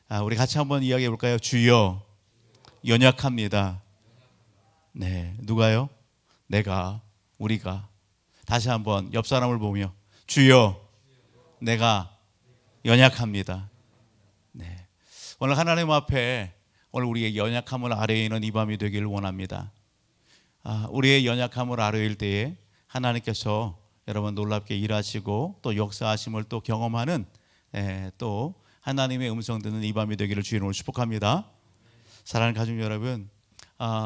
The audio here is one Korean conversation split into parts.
우리 같이 한번 이야기해 볼까요? 주여, 연약합니다. 네, 누가요? 내가, 우리가. 다시 한번 옆 사람을 보며 주여, 내가 연약합니다. 네, 오늘 하나님 앞에 오늘 우리의 연약함을 아뢰이는 이 밤이 되기를 원합니다. 우리의 연약함을 아뢰일 때에 하나님께서 여러분 놀랍게 일하시고 또 역사하심을 또 경험하는 또 하나님의 음성 듣는 이 밤이 되기를 주님으로 축복합니다. 사랑하는 가족 여러분,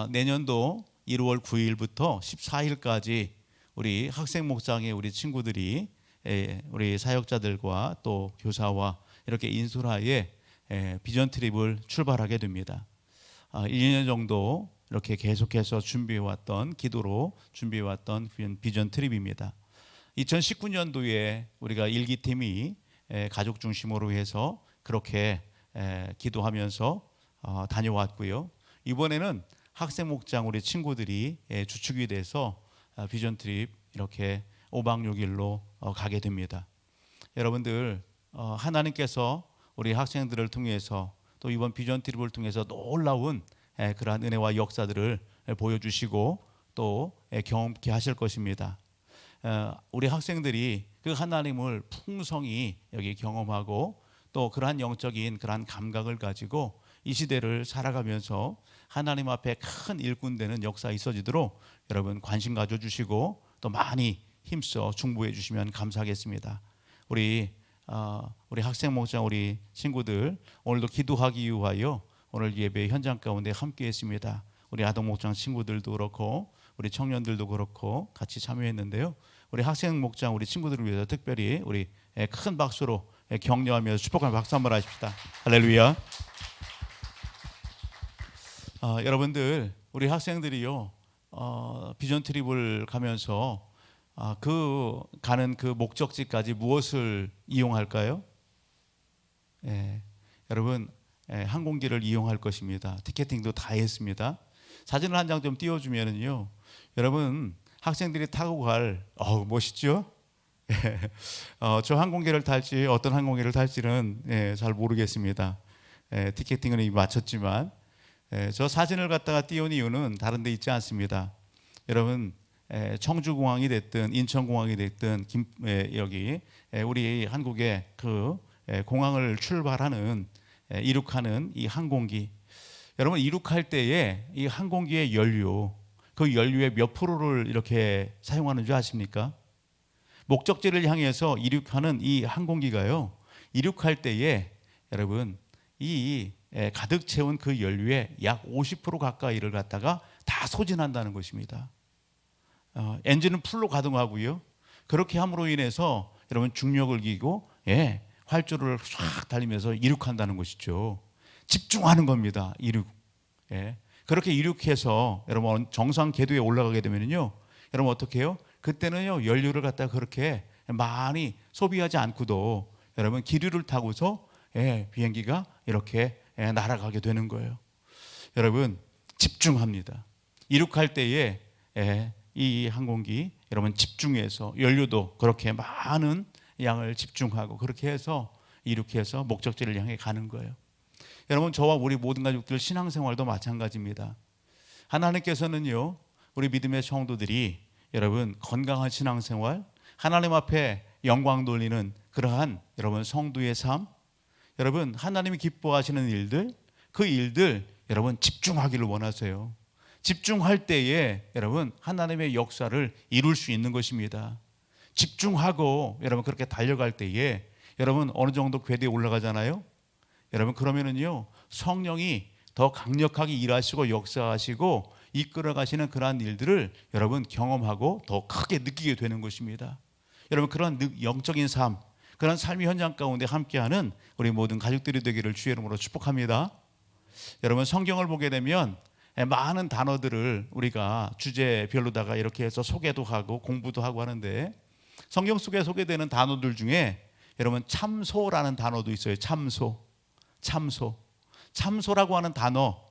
내년도 1월 9일부터 14일까지 우리 학생 목장의 우리 친구들이 우리 사역자들과 또 교사와 이렇게 인솔하에 비전 트립을 출발하게 됩니다. 1년 정도 이렇게 계속해서 준비해왔던 기도로 준비해왔던 비전 트립입니다. 2019년도에 우리가 일기팀이 가족 중심으로 해서 그렇게 기도하면서 다녀왔고요. 이번에는 학생 목장 우리 친구들이 주축이 돼서 비전 트립 이렇게 5박 6일로 가게 됩니다. 여러분들 하나님께서 우리 학생들을 통해서 또 이번 비전 트립을 통해서 놀라운 그러한 은혜와 역사들을 보여주시고 또 경험케 하실 것입니다. 우리 학생들이 그 하나님을 풍성히 여기 경험하고 또 그러한 영적인 그러한 감각을 가지고 이 시대를 살아가면서 하나님 앞에 큰 일꾼 되는 역사 있어지도록 여러분 관심 가져주시고 또 많이 힘써 중보해 주시면 감사하겠습니다. 우리 학생 목장 우리 친구들 오늘도 기도하기 위하여 오늘 예배 현장 가운데 함께했습니다. 우리 아동 목장 친구들도 그렇고 우리 청년들도 그렇고 같이 참여했는데요. 우리 학생 목장 우리 친구들을 위해서 특별히 우리 큰 박수로 격려하면서 축복하는 박수 한번 하십시다. 할렐루야. 여러분들 우리 학생들이요 비전 트립을 가면서 가는 그 목적지까지 무엇을 이용할까요? 여러분 항공기를 이용할 것입니다. 티켓팅도 다 했습니다. 사진을 한 장 좀 띄워주면은요, 여러분 학생들이 타고 갈 멋있죠? 저 항공기를 탈지 어떤 항공기를 탈지는 잘 모르겠습니다. 티켓팅은 이미 마쳤지만 저 사진을 갖다가 띄운 이유는 다른 데 있지 않습니다. 여러분 청주공항이 됐든 인천공항이 됐든 여기 우리 한국의 그 공항을 출발하는 이륙하는 이 항공기, 여러분 이륙할 때에 이 항공기의 연료, 그 연료의 몇 프로를 이렇게 사용하는 줄 아십니까? 목적지를 향해서 이륙하는 이 항공기가요, 이륙할 때에 여러분 이 가득 채운 그 연료의 약 50% 가까이를 갖다가 다 소진한다는 것입니다. 엔진은 풀로 가동하고요. 그렇게 함으로 인해서 여러분 중력을 이기고 활주로를 쫙 달리면서 이륙한다는 것이죠. 집중하는 겁니다. 이륙. 그렇게 이륙해서 여러분 정상 궤도에 올라가게 되면요, 여러분 어떻게 해요? 그때는요 연료를 갖다가 그렇게 많이 소비하지 않고도 여러분 기류를 타고서 비행기가 이렇게 날아가게 되는 거예요. 여러분 집중합니다. 이륙할 때에 이 항공기 여러분 집중해서 연료도 그렇게 많은 양을 집중하고 그렇게 해서 이륙해서 목적지를 향해 가는 거예요. 여러분 저와 우리 모든 가족들 신앙생활도 마찬가지입니다. 하나님께서는요 우리 믿음의 성도들이 여러분 건강한 신앙생활, 하나님 앞에 영광 돌리는 그러한 여러분 성도의 삶, 여러분 하나님이 기뻐하시는 일들, 그 일들 여러분 집중하기를 원하세요. 집중할 때에 여러분 하나님의 역사를 이룰 수 있는 것입니다. 집중하고 여러분 그렇게 달려갈 때에 여러분 어느 정도 궤도에 올라가잖아요. 여러분 그러면은요 성령이 더 강력하게 일하시고 역사하시고 이끌어 가시는 그러한 일들을 여러분 경험하고 더 크게 느끼게 되는 것입니다. 여러분 그런 영적인 삶, 그런 삶의 현장 가운데 함께하는 우리 모든 가족들이 되기를 주의 이름으로 축복합니다. 여러분 성경을 보게 되면 많은 단어들을 우리가 주제별로다가 이렇게 해서 소개도 하고 공부도 하고 하는데, 성경 속에 소개되는 단어들 중에 여러분 참소라는 단어도 있어요. 참소라고 하는 단어,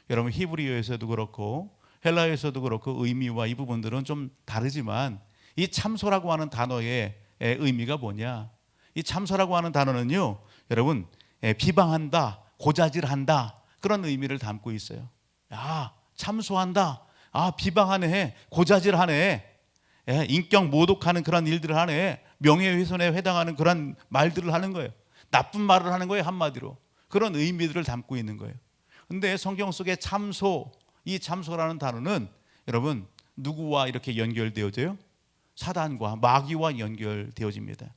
여러분 히브리어에서도 그렇고 헬라어에서도 그렇고 의미와 이 부분들은 좀 다르지만 이 참소라고 하는 단어의 의미가 뭐냐? 이 참소라고 하는 단어는요 여러분 비방한다, 고자질한다, 그런 의미를 담고 있어요. 야, 참소한다, 아, 비방하네, 고자질하네, 예, 인격 모독하는 그런 일들을 하네, 명예훼손에 해당하는 그런 말들을 하는 거예요. 나쁜 말을 하는 거예요. 한마디로 그런 의미들을 담고 있는 거예요. 근데 성경 속에 참소, 이 참소라는 단어는 여러분 누구와 이렇게 연결되어져요? 사단과 마귀와 연결되어집니다.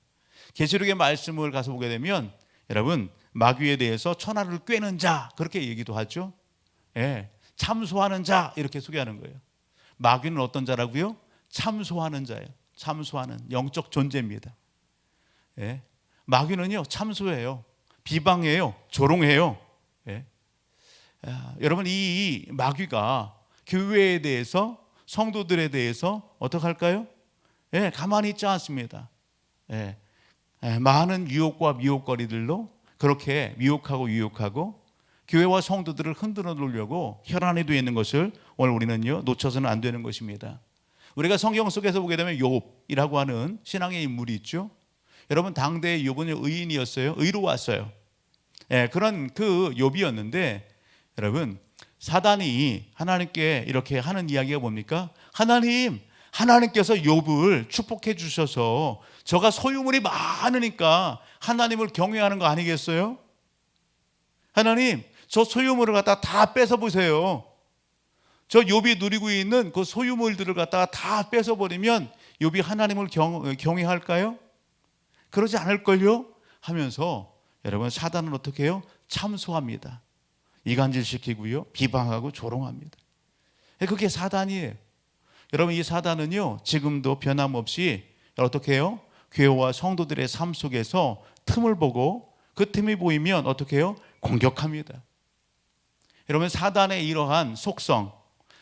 계시록의 말씀을 가서 보게 되면 여러분 마귀에 대해서 천하를 꿰는 자, 그렇게 얘기도 하죠. 예, 참소하는 자, 이렇게 소개하는 거예요. 마귀는 어떤 자라고요? 참소하는 자예요. 참소하는 영적 존재입니다. 예, 마귀는요 참소해요, 비방해요, 조롱해요. 예. 여러분 이 마귀가 교회에 대해서, 성도들에 대해서 어떻게 할까요? 예, 가만히 있지 않습니다. 예, 많은 유혹과 미혹거리들로 그렇게 미혹하고 유혹하고 교회와 성도들을 흔들어 놓으려고 혈안에 되어 있는 것을 오늘 우리는요 놓쳐서는 안 되는 것입니다. 우리가 성경 속에서 보게 되면 욥이라고 하는 신앙의 인물이 있죠. 여러분 당대의 욥은 의인이었어요. 의로웠어요. 예, 그런 그 욥이었는데 여러분 사단이 하나님께 이렇게 하는 이야기가 뭡니까? 하나님께서 욥을 축복해 주셔서 저가 소유물이 많으니까 하나님을 경외하는 거 아니겠어요? 하나님, 저 소유물을 갖다가 다 뺏어 보세요. 저 욥이 누리고 있는 그 소유물들을 갖다가 다 뺏어 버리면 욥이 하나님을 경외할까요? 그러지 않을걸요? 하면서 여러분 사단은 어떻게 해요? 참소합니다. 이간질시키고요, 비방하고 조롱합니다. 그게 사단이에요. 여러분 이 사단은요 지금도 변함없이 어떻게 해요? 교회와 성도들의 삶 속에서 틈을 보고 그 틈이 보이면 어떻게 해요? 공격합니다. 여러분 사단의 이러한 속성,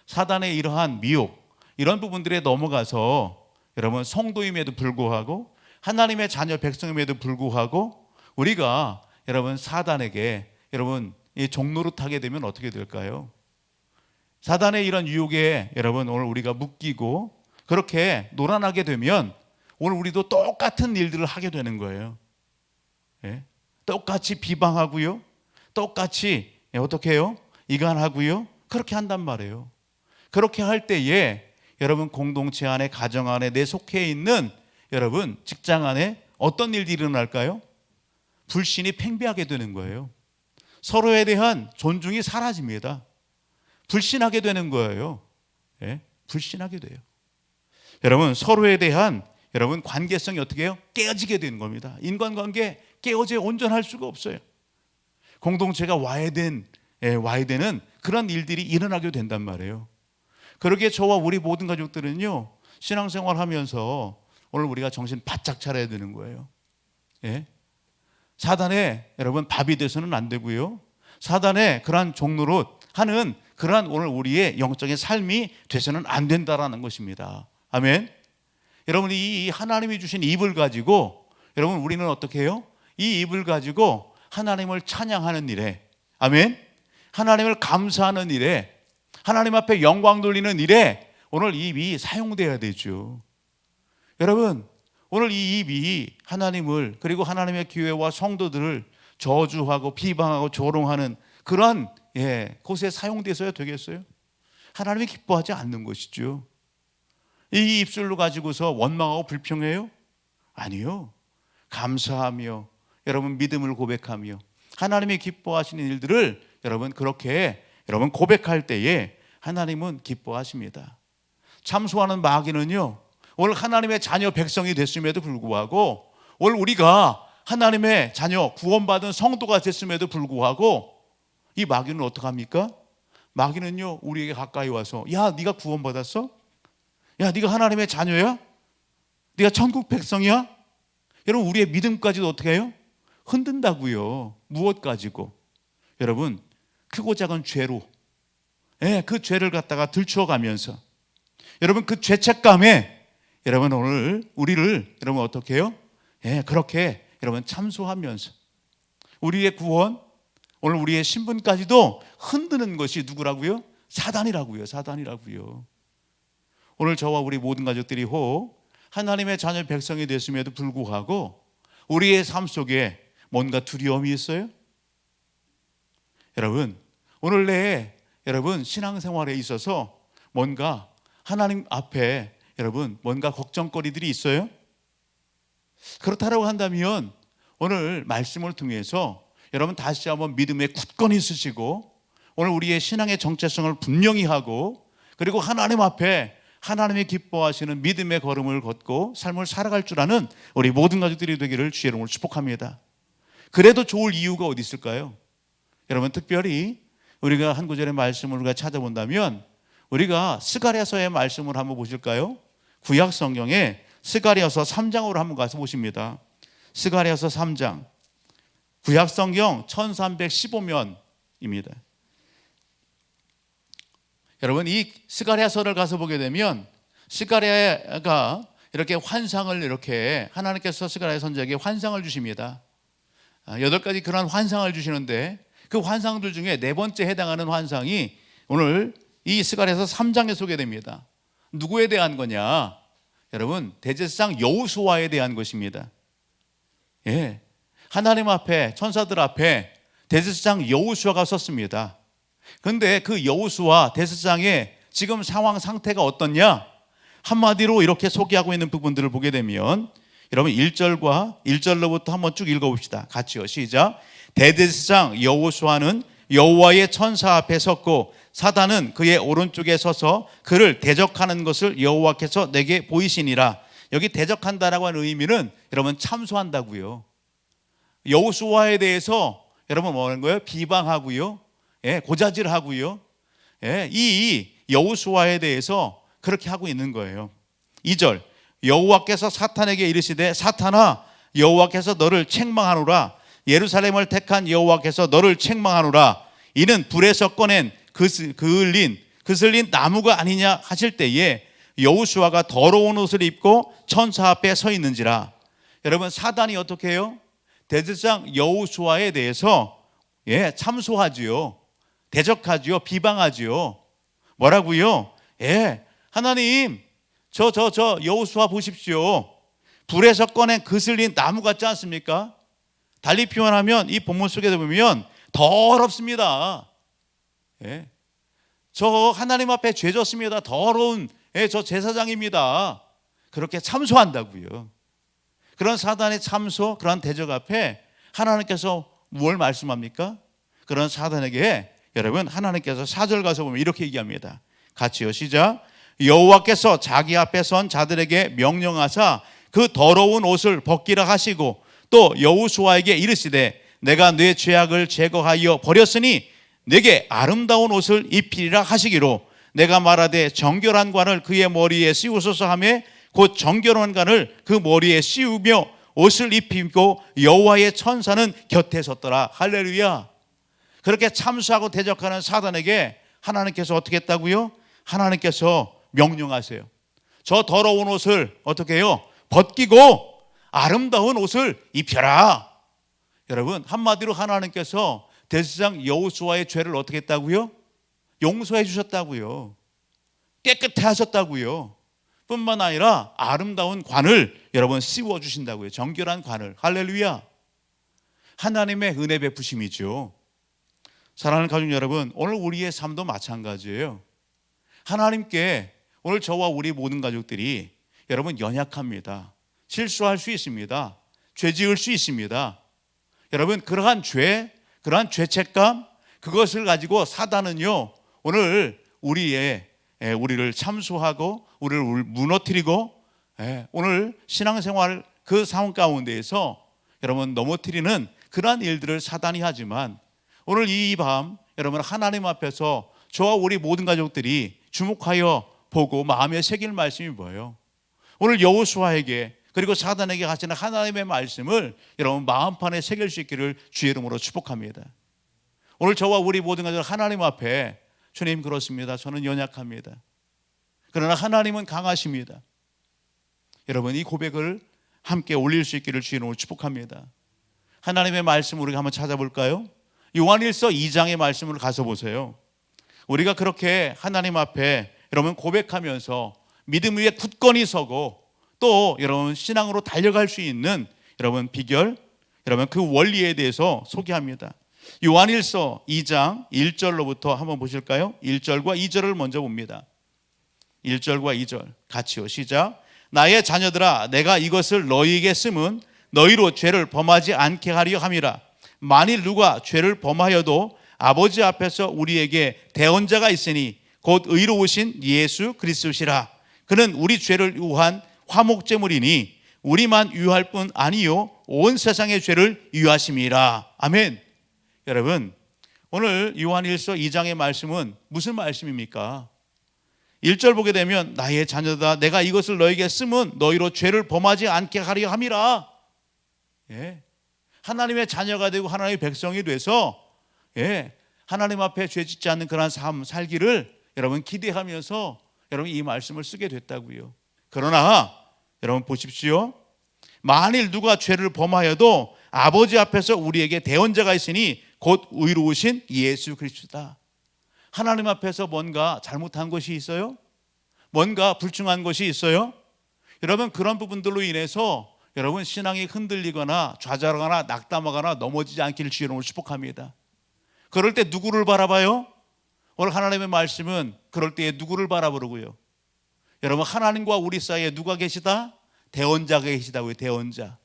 사단의 이러한 미혹, 이런 부분들에 넘어가서 여러분 성도임에도 불구하고 하나님의 자녀 백성임에도 불구하고 우리가 여러분 사단에게 여러분 이 종노릇하게 되면 어떻게 될까요? 사단의 이런 유혹에 여러분 오늘 우리가 묶이고 그렇게 노란하게 되면 오늘 우리도 똑같은 일들을 하게 되는 거예요. 예? 똑같이 비방하고요, 똑같이 어떻게 해요? 이간하고요, 그렇게 한단 말이에요. 그렇게 할 때에 여러분 공동체 안에, 가정 안에, 내 속해 있는 여러분 직장 안에 어떤 일들이 일어날까요? 불신이 팽배하게 되는 거예요. 서로에 대한 존중이 사라집니다. 불신하게 되는 거예요. 예? 불신하게 돼요. 여러분 서로에 대한 여러분 관계성이 어떻게 해요? 깨어지게 되는 겁니다. 인간관계 깨어져 온전할 수가 없어요. 공동체가 와야 되는 그런 일들이 일어나게 된단 말이에요. 그러기에 저와 우리 모든 가족들은요 신앙생활 하면서 오늘 우리가 정신 바짝 차려야 되는 거예요. 예? 사단에 여러분 밥이 돼서는 안 되고요, 사단의 그러한 종노릇 하는 그러한 오늘 우리의 영적인 삶이 돼서는 안 된다라는 것입니다. 아멘. 여러분 이 하나님이 주신 입을 가지고 여러분 우리는 어떻게 해요? 이 입을 가지고 하나님을 찬양하는 일에, 아멘, 하나님을 감사하는 일에, 하나님 앞에 영광 돌리는 일에 오늘 이 입이 사용돼야 되죠. 여러분 오늘 이 입이 하나님을 그리고 하나님의 교회와 성도들을 저주하고 비방하고 조롱하는 그런 곳에 사용돼서야 되겠어요? 하나님이 기뻐하지 않는 것이죠. 이 입술로 가지고서 원망하고 불평해요? 아니요. 감사하며 여러분 믿음을 고백하며 하나님이 기뻐하시는 일들을 여러분 그렇게 여러분 고백할 때에 하나님은 기뻐하십니다. 참소하는 마귀는요 오늘 하나님의 자녀 백성이 됐음에도 불구하고 오늘 우리가 하나님의 자녀 구원받은 성도가 됐음에도 불구하고 이 마귀는 어떡합니까? 마귀는요 우리에게 가까이 와서 야 네가 구원받았어? 야 네가 하나님의 자녀야? 네가 천국 백성이야? 여러분 우리의 믿음까지도 어떻게 해요? 흔든다고요. 무엇 가지고? 여러분 크고 작은 죄로 그 죄를 갖다가 들추어가면서 여러분 그 죄책감에 여러분 오늘 우리를 여러분 어떻게 해요? 그렇게 여러분 참소하면서 우리의 구원, 오늘 우리의 신분까지도 흔드는 것이 누구라고요? 사단이라고요. 사단이라고요. 오늘 저와 우리 모든 가족들이 하나님의 자녀 백성이 됐음에도 불구하고 우리의 삶 속에 뭔가 두려움이 있어요? 여러분, 오늘 내에 여러분 신앙생활에 있어서 뭔가 하나님 앞에 여러분 뭔가 걱정거리들이 있어요? 그렇다고 한다면 오늘 말씀을 통해서 여러분 다시 한번 믿음에 굳건히 서시고 오늘 우리의 신앙의 정체성을 분명히 하고 그리고 하나님 앞에 하나님이 기뻐하시는 믿음의 걸음을 걷고 삶을 살아갈 줄 아는 우리 모든 가족들이 되기를 주의 이름으로 축복합니다. 그래도 좋을 이유가 어디 있을까요? 여러분, 특별히 우리가 한 구절의 말씀을 우리가 찾아본다면 우리가 스가랴서의 말씀을 한번 보실까요? 구약 성경에 스가랴서 3장으로 한번 가서 보십니다. 스가랴서 3장, 구약 성경 1315면입니다. 여러분, 이 스가랴서를 가서 보게 되면 스가랴가 이렇게 환상을 이렇게 하나님께서 스가랴 선지자에게 환상을 주십니다. 8가지 그런 환상을 주시는데 그 환상들 중에 네 번째 해당하는 환상이 오늘 이 스가랴서 3장에 소개됩니다. 누구에 대한 거냐? 여러분, 대제사장 여호수아에 대한 것입니다. 예, 하나님 앞에 천사들 앞에 대제사장 여호수아가 섰습니다. 그런데 그 여호수아 대제사장의 지금 상황 상태가 어떻냐? 한마디로 이렇게 소개하고 있는 부분들을 보게 되면 여러분 1절로부터 한번 쭉 읽어봅시다. 같이요. 시작. 대제사장 여호수아는 여호와의 천사 앞에 섰고 사단은 그의 오른쪽에 서서 그를 대적하는 것을 여호와께서 내게 보이시니라. 여기 대적한다라고 하는 의미는 여러분 참소한다고요. 여호수아에 대해서 여러분 뭐라는 거예요? 비방하고요. 예, 고자질하고요. 예, 이 여호수아에 대해서 그렇게 하고 있는 거예요. 2절. 여호와께서 사탄에게 이르시되 사탄아 여호와께서 너를 책망하노라. 예루살렘을 택한 여호와께서 너를 책망하노라. 이는 불에서 꺼낸 그슬린 나무가 아니냐 하실 때에 여호수아가 더러운 옷을 입고 천사 앞에 서 있는지라. 여러분, 사단이 어떻게 해요? 대제사장 여호수아에 대해서 참소하지요. 대적하지요. 비방하지요. 뭐라고요? 하나님 저 여호수아 보십시오. 불에서 꺼낸 그슬린 나무 같지 않습니까? 달리 표현하면 이 본문 속에 보면 더럽습니다. 저 하나님 앞에 죄 졌습니다. 더러운 저 제사장입니다. 그렇게 참소한다고요. 그런 사단의 참소, 그런 대적 앞에 하나님께서 뭘 말씀합니까? 그런 사단에게 여러분 하나님께서 4절 가서 보면 이렇게 얘기합니다. 같이요. 시작. 여호와께서 자기 앞에 선 자들에게 명령하사 그 더러운 옷을 벗기라 하시고 또 여호수아에게 이르시되 내가 네 죄악을 제거하여 버렸으니 내게 아름다운 옷을 입히리라 하시기로 내가 말하되 정결한 관을 그의 머리에 씌우소서 하며 곧 정결한 관을 그 머리에 씌우며 옷을 입히고 여호와의 천사는 곁에 섰더라. 할렐루야. 그렇게 참수하고 대적하는 사단에게 하나님께서 어떻게 했다고요? 하나님께서 명령하세요. 저 더러운 옷을 어떻게 해요? 벗기고 아름다운 옷을 입혀라. 여러분, 한마디로 하나님께서 대제사장 여호수아의 죄를 어떻게 했다고요? 용서해 주셨다고요. 깨끗해 하셨다고요. 뿐만 아니라 아름다운 관을 여러분 씌워 주신다고요. 정결한 관을. 할렐루야. 하나님의 은혜 베푸심이죠. 사랑하는 가족 여러분, 오늘 우리의 삶도 마찬가지예요. 하나님께 오늘 저와 우리 모든 가족들이 여러분 연약합니다. 실수할 수 있습니다. 죄 지을 수 있습니다. 여러분, 그러한 죄책감, 그것을 가지고 사단은요 오늘 우리를 참소하고 우리를 무너뜨리고 오늘 신앙생활 그 상황 가운데에서 여러분 넘어뜨리는 그러한 일들을 사단이 하지만 오늘 이 밤 여러분 하나님 앞에서 저와 우리 모든 가족들이 주목하여 보고 마음에 새길 말씀이 뭐예요? 오늘 여호수아에게 그리고 사단에게 하시는 하나님의 말씀을 여러분 마음판에 새길 수 있기를 주의 이름으로 축복합니다. 오늘 저와 우리 모든 가족 하나님 앞에 주님 그렇습니다. 저는 연약합니다. 그러나 하나님은 강하십니다. 여러분 이 고백을 함께 올릴 수 있기를 주의 이름으로 축복합니다. 하나님의 말씀 우리가 한번 찾아볼까요? 요한일서 2장의 말씀을 가서 보세요. 우리가 그렇게 하나님 앞에 여러분 고백하면서 믿음 위에 굳건히 서고 또 여러분 신앙으로 달려갈 수 있는 여러분 비결, 여러분 그 원리에 대해서 소개합니다. 요한일서 2장 1절로부터 한번 보실까요? 1절과 2절을 먼저 봅니다. 1절과 2절 같이요. 시작. 나의 자녀들아, 내가 이것을 너희에게 쓰면 너희로 죄를 범하지 않게 하려 함이라. 만일 누가 죄를 범하여도 아버지 앞에서 우리에게 대언자가 있으니 곧 의로우신 예수 그리스도시라. 그는 우리 죄를 위한 화목제물이니 우리만 위할 뿐 아니요 온 세상의 죄를 위하심이라. 아멘. 여러분, 오늘 요한일서 2장의 말씀은 무슨 말씀입니까? 1절 보게 되면 나의 자녀다 내가 이것을 너에게 쓰면 너희로 죄를 범하지 않게 하려 함이라. 예. 하나님의 자녀가 되고 하나님의 백성이 돼서 하나님 앞에 죄 짓지 않는 그런 삶 살기를 여러분 기대하면서 여러분 이 말씀을 쓰게 됐다고요. 그러나 여러분 보십시오. 만일 누가 죄를 범하여도 아버지 앞에서 우리에게 대언자가 있으니 곧 의로우신 예수 그리스도다. 하나님 앞에서 뭔가 잘못한 것이 있어요? 뭔가 불충한 것이 있어요? 여러분 그런 부분들로 인해서 여러분 신앙이 흔들리거나 좌절하거나 낙담하거나 넘어지지 않기를 주의 이름으로 축복합니다. 그럴 때 누구를 바라봐요? 오늘 하나님의 말씀은 그럴 때에 누구를 바라보고요. 여러분 하나님과 우리 사이에 누가 계시다? 대언자가 계시다고요. 대언자.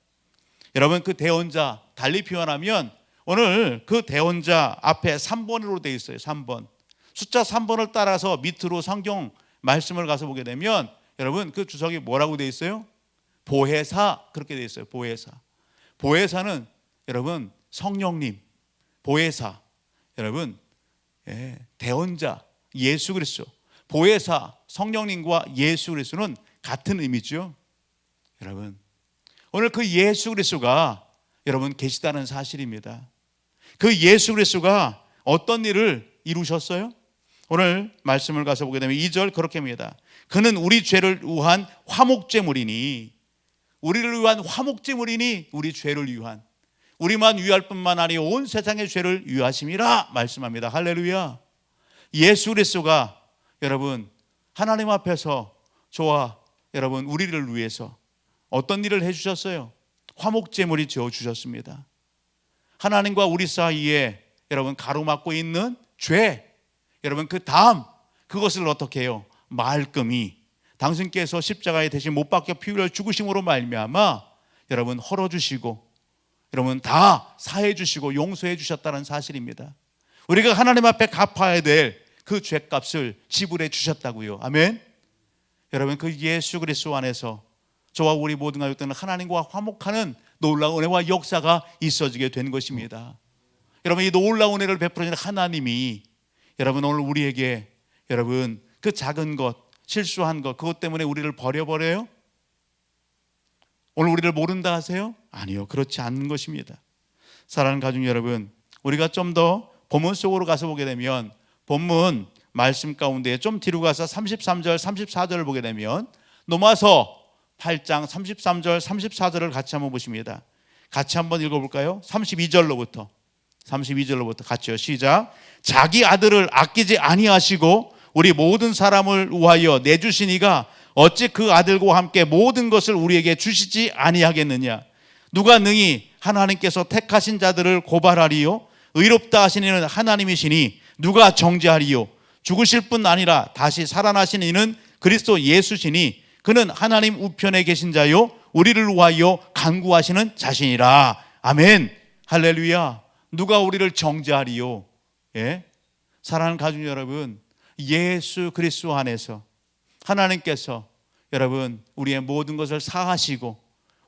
여러분 그 대언자 달리 표현하면 오늘 그 대언자 앞에 3번으로 되어 있어요. 3번. 숫자 3번을 따라서 밑으로 성경 말씀을 가서 보게 되면 여러분 그 주석이 뭐라고 되어 있어요? 보혜사 그렇게 되어 있어요. 보혜사. 보혜사는 여러분 성령님, 보혜사. 여러분 대언자 예수 그리스도. 보혜사 성령님과 예수 그리스도는 같은 의미죠. 여러분 오늘 그 예수 그리스도가 여러분 계시다는 사실입니다. 그 예수 그리스도가 어떤 일을 이루셨어요? 오늘 말씀을 가서 보게 되면 2절 그렇게 합니다. 그는 우리 죄를 위한 화목제물이니 우리를 위한 화목제물이니 우리 죄를 위한 우리만 위할 뿐만 아니라 온 세상의 죄를 위하심이라 말씀합니다. 할렐루야. 예수 그리스도가 여러분 하나님 앞에서 저와 여러분 우리를 위해서 어떤 일을 해주셨어요? 화목제물이 되어주셨습니다. 하나님과 우리 사이에 여러분 가로막고 있는 죄 여러분 그 다음 그것을 어떻게 해요? 말끔히 당신께서 십자가에 대신 못 박혀 피 흘려 죽으심으로 말미암아 여러분 헐어주시고 여러분 다 사해 주시고 용서해 주셨다는 사실입니다. 우리가 하나님 앞에 갚아야 될 그 죄값을 지불해 주셨다고요. 아멘. 여러분 그 예수 그리스도 안에서 저와 우리 모든 가족들은 하나님과 화목하는 놀라운 은혜와 역사가 있어지게 된 것입니다. 여러분 이 놀라운 은혜를 베풀어 주는 하나님이 여러분 오늘 우리에게 여러분 그 작은 것 실수한 것 그것 때문에 우리를 버려버려요? 오늘 우리를 모른다 하세요? 아니요, 그렇지 않는 것입니다. 사랑하는 가족 여러분, 우리가 좀 더 본문 속으로 가서 보게 되면 본문 말씀 가운데 좀 뒤로 가서 33절 34절을 보게 되면 로마서 8장 33절 34절을 같이 한번 보십니다. 같이 한번 읽어볼까요? 32절로부터 같이요. 시작. 자기 아들을 아끼지 아니하시고 우리 모든 사람을 위하여 내주시니가 어찌 그 아들과 함께 모든 것을 우리에게 주시지 아니하겠느냐. 누가 능히 하나님께서 택하신 자들을 고발하리요? 의롭다 하신 이는 하나님이시니 누가 정죄하리요? 죽으실 뿐 아니라 다시 살아나신 이는 그리스도 예수시니 그는 하나님 우편에 계신 자요 우리를 위하여 간구하시는 자신이라. 아멘. 할렐루야. 누가 우리를 정죄하리요? 사랑하는 가족 여러분, 예수 그리스도 안에서 하나님께서 여러분 우리의 모든 것을 사하시고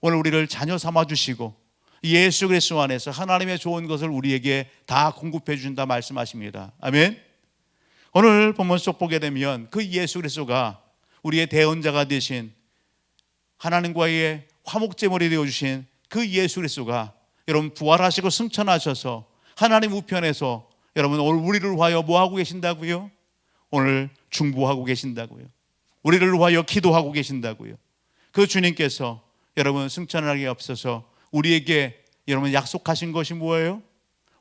오늘 우리를 자녀 삼아 주시고 예수 그리스도 안에서 하나님의 좋은 것을 우리에게 다 공급해 주신다 말씀하십니다. 아멘. 오늘 본문 속 보게 되면 그 예수 그리스도가 우리의 대언자가 되신 하나님과의 화목제물이 되어주신 그 예수 그리스도가 여러분 부활하시고 승천하셔서 하나님 우편에서 여러분 오늘 우리를 위하여 뭐하고 계신다고요? 오늘 중보하고 계신다고요. 우리를 위하여 기도하고 계신다고요. 그 주님께서 여러분 승천하기 앞서서 우리에게 여러분 약속하신 것이 뭐예요?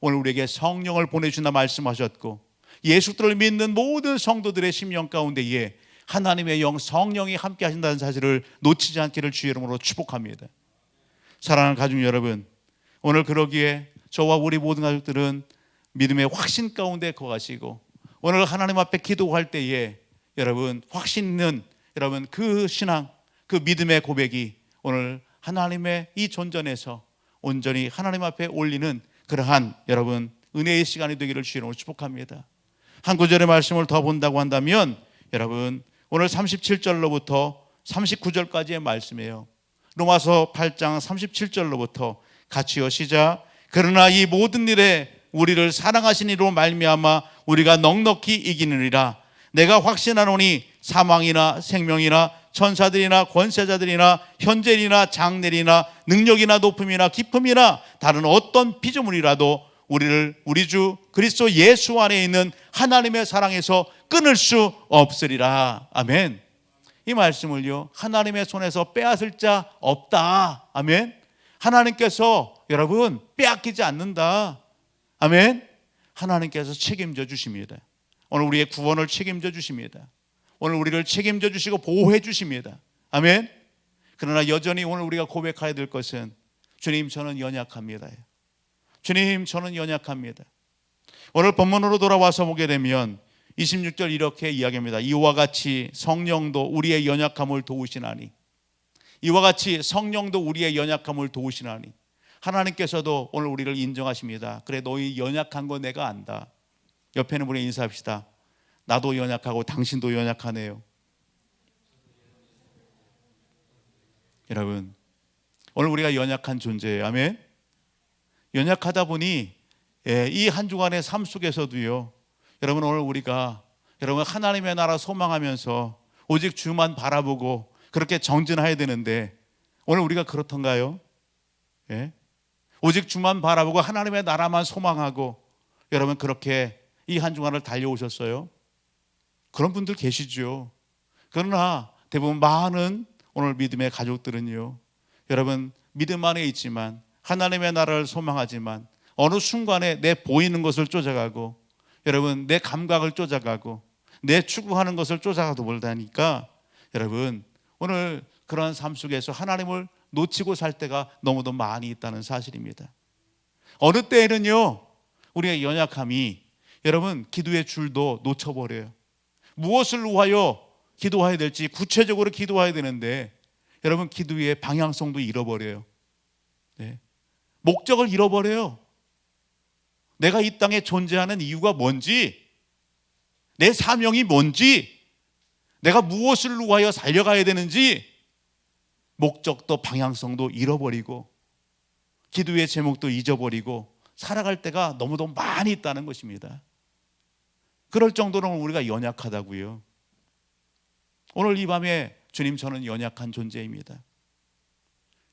오늘 우리에게 성령을 보내준다 말씀하셨고 예수들을 믿는 모든 성도들의 심령 가운데에 하나님의 영 성령이 함께 하신다는 사실을 놓치지 않기를 주의 이름으로 축복합니다. 사랑하는 가족 여러분, 오늘 그러기에 저와 우리 모든 가족들은 믿음의 확신 가운데 거하시고 오늘 하나님 앞에 기도할 때에 여러분 확신 있는 여러분 그 신앙, 그 믿음의 고백이 오늘 하나님의 이 존전에서 온전히 하나님 앞에 올리는 그러한 여러분 은혜의 시간이 되기를 주님으로 축복합니다. 한 구절의 말씀을 더 본다고 한다면 여러분 오늘 37절로부터 39절까지의 말씀이에요. 로마서 8장 37절로부터 같이요 시작. 그러나 이 모든 일에 우리를 사랑하신 이로 말미암아 우리가 넉넉히 이기느니라. 내가 확신하노니 사망이나 생명이나 천사들이나 권세자들이나 현재이나 장래이나 능력이나 높음이나 깊음이나 다른 어떤 피조물이라도 우리를 우리 주 그리스도 예수 안에 있는 하나님의 사랑에서 끊을 수 없으리라. 아멘. 이 말씀을요 하나님의 손에서 빼앗을 자 없다. 아멘. 하나님께서 여러분 빼앗기지 않는다. 아멘. 하나님께서 책임져 주십니다. 오늘 우리의 구원을 책임져 주십니다. 오늘 우리를 책임져 주시고 보호해 주십니다. 아멘. 그러나 여전히 오늘 우리가 고백해야 될 것은 주님 저는 연약합니다. 주님 저는 연약합니다. 오늘 본문으로 돌아와서 보게 되면 26절 이렇게 이야기합니다. 이와 같이 성령도 우리의 연약함을 도우시나니. 이와 같이 성령도 우리의 연약함을 도우시나니. 하나님께서도 오늘 우리를 인정하십니다. 그래 너희 연약한 거 내가 안다. 옆에 있는 분에 인사합시다. 나도 연약하고 당신도 연약하네요. 여러분 오늘 우리가 연약한 존재예요. 아멘. 연약하다 보니 이 한 주간의 삶 속에서도요 여러분 오늘 우리가 여러분 하나님의 나라 소망하면서 오직 주만 바라보고 그렇게 정진해야 되는데 오늘 우리가 그렇던가요? 예? 오직 주만 바라보고 하나님의 나라만 소망하고 여러분 그렇게 이 한 주간을 달려오셨어요? 그런 분들 계시죠. 그러나 대부분 많은 오늘 믿음의 가족들은요 여러분 믿음 안에 있지만 하나님의 나라를 소망하지만 어느 순간에 내 보이는 것을 쫓아가고 여러분 내 감각을 쫓아가고 내 추구하는 것을 쫓아가도 몰다니까 여러분 오늘 그런 삶 속에서 하나님을 놓치고 살 때가 너무도 많이 있다는 사실입니다. 어느 때에는요 우리의 연약함이 여러분 기도의 줄도 놓쳐버려요. 무엇을 위하여 기도해야 될지 구체적으로 기도해야 되는데 여러분 기도의 방향성도 잃어버려요. 네. 목적을 잃어버려요. 내가 이 땅에 존재하는 이유가 뭔지, 내 사명이 뭔지, 내가 무엇을 위하여 살려가야 되는지 목적도 방향성도 잃어버리고 기도의 제목도 잊어버리고 살아갈 때가 너무도 많이 있다는 것입니다. 그럴 정도로 우리가 연약하다고요. 오늘 이 밤에 주님 저는 연약한 존재입니다.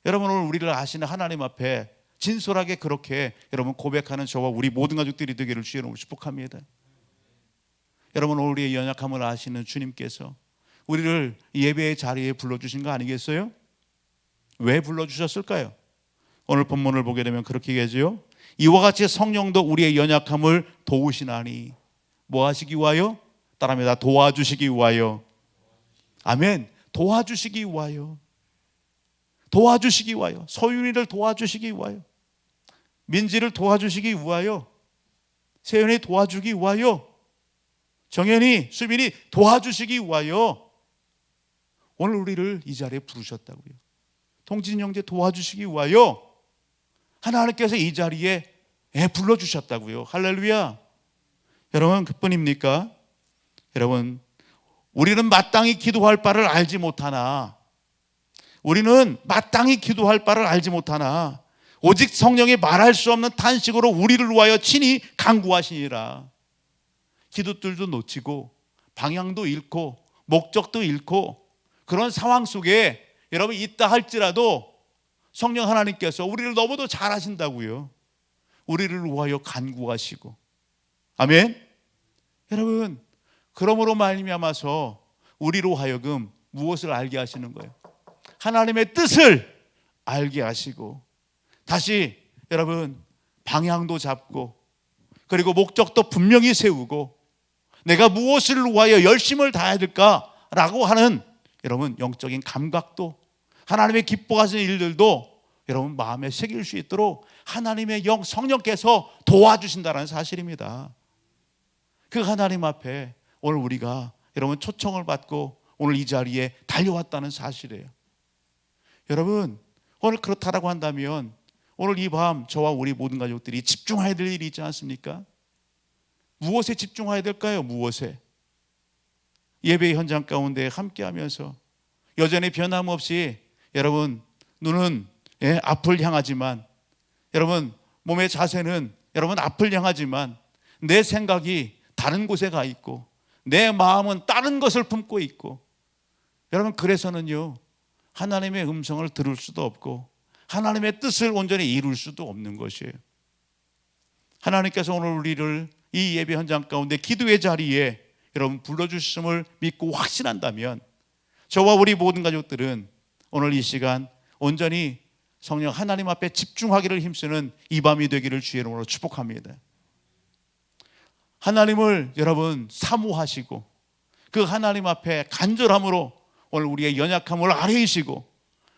여러분 오늘 우리를 아시는 하나님 앞에 진솔하게 그렇게 여러분 고백하는 저와 우리 모든 가족들이 되기를 주님으로 축복합니다. 여러분 오늘 우리의 연약함을 아시는 주님께서 우리를 예배의 자리에 불러주신 거 아니겠어요? 왜 불러주셨을까요? 오늘 본문을 보게 되면 그렇게 얘기하죠. 이와 같이 성령도 우리의 연약함을 도우시나니. 뭐 하시기 위하여? 따라합니다. 도와주시기 위하여. 아멘. 도와주시기 위하여. 도와주시기 위하여. 소윤이를 도와주시기 위하여. 민지를 도와주시기 위하여. 세연이 도와주기 위하여. 정현이, 수빈이 도와주시기 위하여 오늘 우리를 이 자리에 부르셨다고요. 통진 형제 도와주시기 위하여 하나님께서 이 자리에 불러주셨다고요. 할렐루야. 여러분 그뿐입니까? 여러분 우리는 마땅히 기도할 바를 알지 못하나, 우리는 마땅히 기도할 바를 알지 못하나 오직 성령이 말할 수 없는 탄식으로 우리를 위하여 친히 간구하시니라. 기도들도 놓치고 방향도 잃고 목적도 잃고 그런 상황 속에 여러분 있다 할지라도 성령 하나님께서 우리를 너무도 잘 하신다고요. 우리를 위하여 간구하시고. 아멘. 여러분 그러므로 말미암아서 우리로 하여금 무엇을 알게 하시는 거예요? 하나님의 뜻을 알게 하시고 다시 여러분 방향도 잡고 그리고 목적도 분명히 세우고 내가 무엇을 위하여 열심을 다해야 될까라고 하는 여러분 영적인 감각도 하나님의 기뻐하시는 일들도 여러분 마음에 새길 수 있도록 하나님의 영 성령께서 도와주신다는 사실입니다. 그 하나님 앞에 오늘 우리가 여러분 초청을 받고 오늘 이 자리에 달려왔다는 사실이에요. 여러분 오늘 그렇다라고 한다면 오늘 이 밤 저와 우리 모든 가족들이 집중해야 될 일이 있지 않습니까? 무엇에 집중해야 될까요? 무엇에? 예배 현장 가운데 함께하면서 여전히 변함없이 여러분 눈은 앞을 향하지만 여러분 몸의 자세는 여러분 앞을 향하지만 내 생각이 다른 곳에 가 있고 내 마음은 다른 것을 품고 있고 여러분 그래서는요 하나님의 음성을 들을 수도 없고 하나님의 뜻을 온전히 이룰 수도 없는 것이에요. 하나님께서 오늘 우리를 이 예배 현장 가운데 기도의 자리에 여러분 불러주심을 믿고 확신한다면 저와 우리 모든 가족들은 오늘 이 시간 온전히 성령 하나님 앞에 집중하기를 힘쓰는 이 밤이 되기를 주의 이름으로 축복합니다. 하나님을 여러분 사모하시고 그 하나님 앞에 간절함으로 오늘 우리의 연약함을 아뢰시고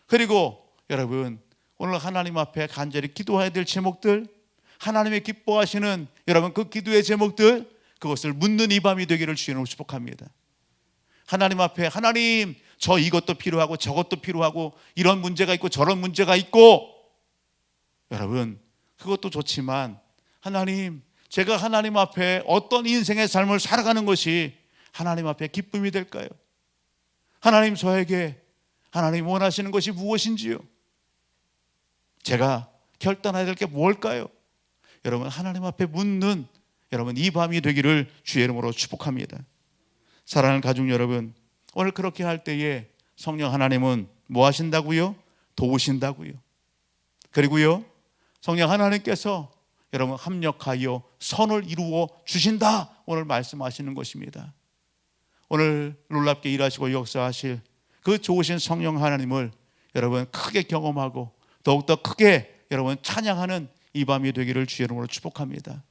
그리고 여러분 오늘 하나님 앞에 간절히 기도해야 될 제목들 하나님의 기뻐하시는 여러분 그 기도의 제목들 그것을 묻는 이 밤이 되기를 주의 이름으로 축복합니다. 하나님 앞에 하나님 저 이것도 필요하고 저것도 필요하고 이런 문제가 있고 저런 문제가 있고 여러분 그것도 좋지만 하나님 제가 하나님 앞에 어떤 인생의 삶을 살아가는 것이 하나님 앞에 기쁨이 될까요? 하나님 저에게 하나님 원하시는 것이 무엇인지요? 제가 결단해야 될 게 뭘까요? 여러분 하나님 앞에 묻는 여러분 이 밤이 되기를 주의 이름으로 축복합니다. 사랑하는 가족 여러분 오늘 그렇게 할 때에 성령 하나님은 뭐 하신다고요? 도우신다고요. 그리고요 성령 하나님께서 여러분 합력하여 선을 이루어 주신다 오늘 말씀하시는 것입니다. 오늘 놀랍게 일하시고 역사하실 그 좋으신 성령 하나님을 여러분 크게 경험하고 더욱더 크게 여러분 찬양하는 이 밤이 되기를 주의 이름으로 축복합니다.